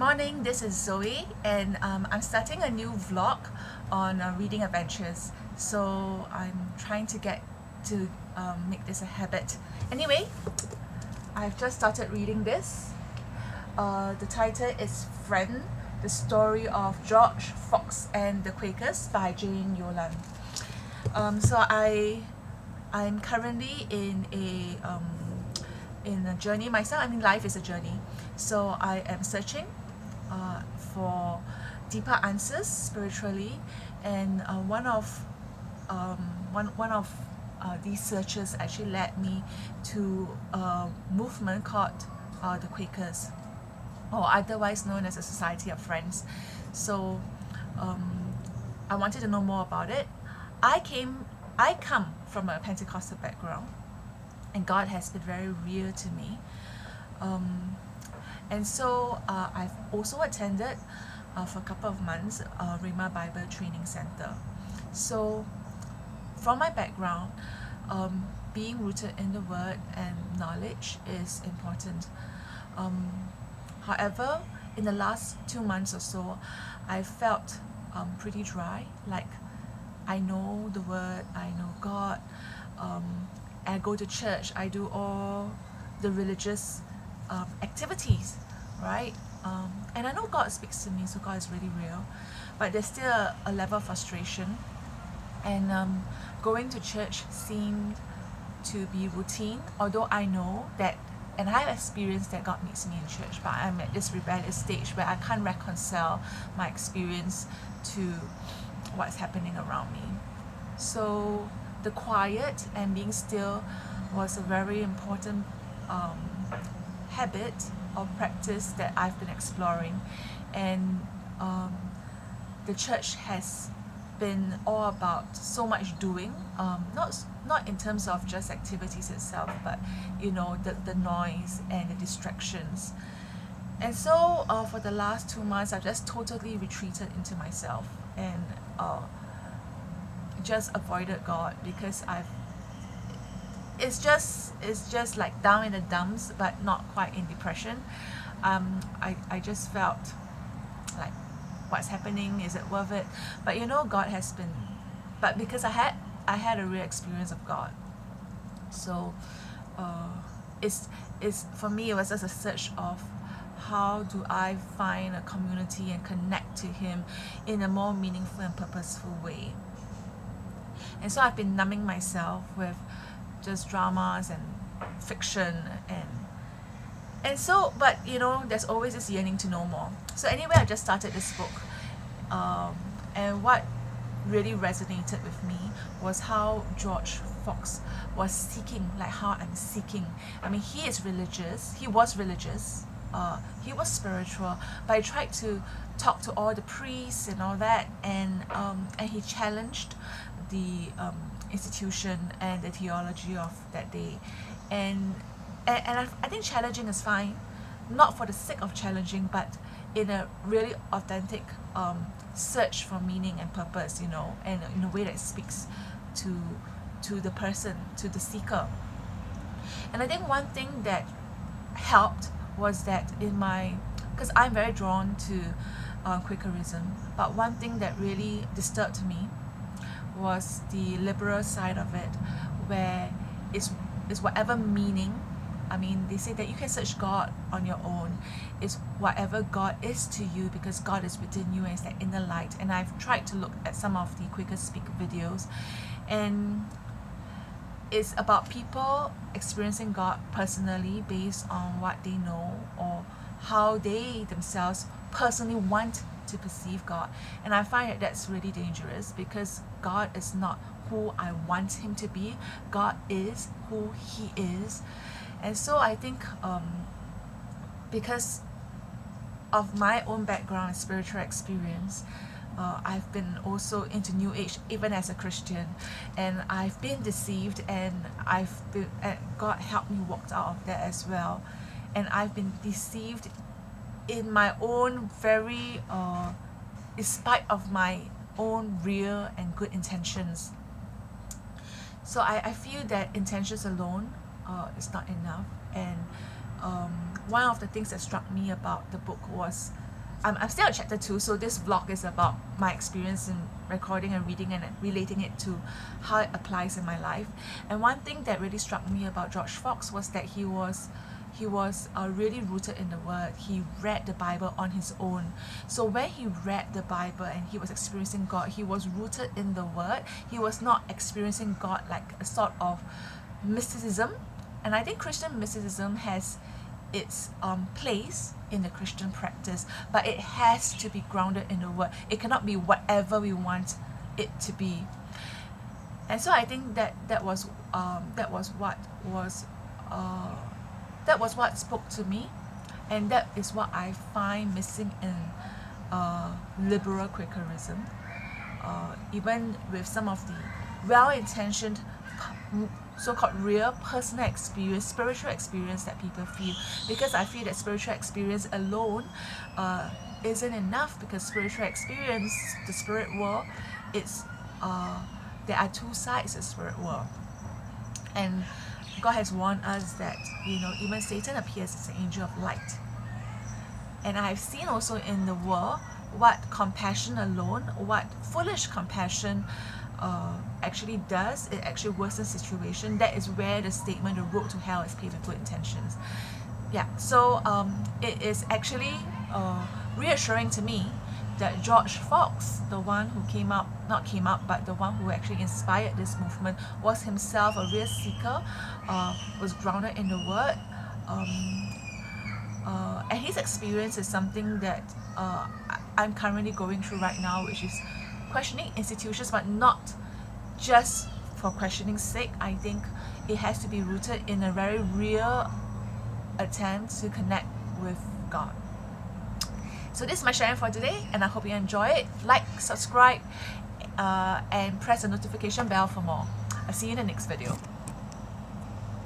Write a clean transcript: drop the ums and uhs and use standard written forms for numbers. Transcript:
Morning, this is Zoe, and I'm starting a new vlog on reading adventures. So I'm trying to get to make this a habit. Anyway, I've just started reading this. The title is Friend, the story of George Fox and the Quakers by Jane Yolan. I'm currently in a journey myself. I mean, life is a journey. So I am searching for deeper answers spiritually, and one of these searches actually led me to a movement called the Quakers, or otherwise known as a Society of Friends. So I wanted to know more about it. I come from a Pentecostal background, and God has been very real to me. And so I've also attended for a couple of months Rhema Bible Training Center. So from my background, being rooted in the Word and knowledge is important. However, in the last 2 months or so, I felt pretty dry. Like, I know the Word, I know God, I go to church, I do all the religious activities, right? And I know God speaks to me, so God is really real, but there's still a level of frustration, and going to church seemed to be routine, although I know that, and I have experienced that God meets me in church, but I'm at this rebellious stage where I can't reconcile my experience to what's happening around me. So the quiet and being still was a very important habit or practice that I've been exploring, and the church has been all about so much doing, not in terms of just activities itself, but you know, the noise and the distractions. And so for the last 2 months, I've just totally retreated into myself and just avoided God, because it's just like down in the dumps, but not quite in depression. I just felt like, what's happening, is it worth it? But you know, God has been, but because I had a real experience of God. So it's for me, it was just a search of how do I find a community and connect to Him in a more meaningful and purposeful way. And so I've been numbing myself with just dramas and fiction, and so, but you know, there's always this yearning to know more. So anyway, I just started this book, and what really resonated with me was how George Fox was seeking, like how I'm seeking. I mean, he was religious, he was spiritual, but he tried to talk to all the priests and all that, and he challenged the institution and the theology of that day, and I think challenging is fine, not for the sake of challenging, but in a really authentic search for meaning and purpose, you know, and in a way that speaks to the person, to the seeker. And I think one thing that helped was that because I'm very drawn to Quakerism, but one thing that really disturbed me was the liberal side of it, where it's whatever meaning. I mean, they say that you can search God on your own. It's whatever God is to you, because God is within you and it's that inner light. And I've tried to look at some of the Quaker Speak videos, and it's about people experiencing God personally based on what they know or how they themselves personally want to perceive God. And I find that that's really dangerous, because God is not who I want Him to be. God is who He is. And so I think because of my own background and spiritual experience, I've been also into New Age even as a Christian, and I've been deceived, and God helped me walk out of that as well. And I've been deceived in my own very in spite of my own real and good intentions. So I feel that intentions alone is not enough. And one of the things that struck me about the book was I'm still at chapter 2, so this vlog is about my experience in recording and reading and relating it to how it applies in my life. And one thing that really struck me about George Fox was that he was really rooted in the Word. He read the Bible on his own. So when he read the Bible and he was experiencing God, he was rooted in the Word. He was not experiencing God like a sort of mysticism. And I think Christian mysticism has its place in the Christian practice, but it has to be grounded in the Word. It cannot be whatever we want it to be. And so I think that was what spoke to me, and that is what I find missing in liberal Quakerism. Even with some of the well-intentioned so-called real personal experience, spiritual experience that people feel, because I feel that spiritual experience alone isn't enough, because spiritual experience, the spirit world, it's there are two sides of the spirit world, and God has warned us that, you know, even Satan appears as an angel of light. And I've seen also in the world what compassion alone, what foolish compassion actually does. It actually worsens the situation. That is where the statement, the road to hell is paved with good intentions. Yeah, so it is actually reassuring to me that George Fox, the one who but the one who actually inspired this movement, was himself a real seeker, was grounded in the Word, and his experience is something that I'm currently going through right now, which is questioning institutions, but not just for questioning's sake. I think it has to be rooted in a very real attempt to connect with God. So this is my sharing for today, and I hope you enjoy it. Like, subscribe, and press the notification bell for more. I'll see you in the next video.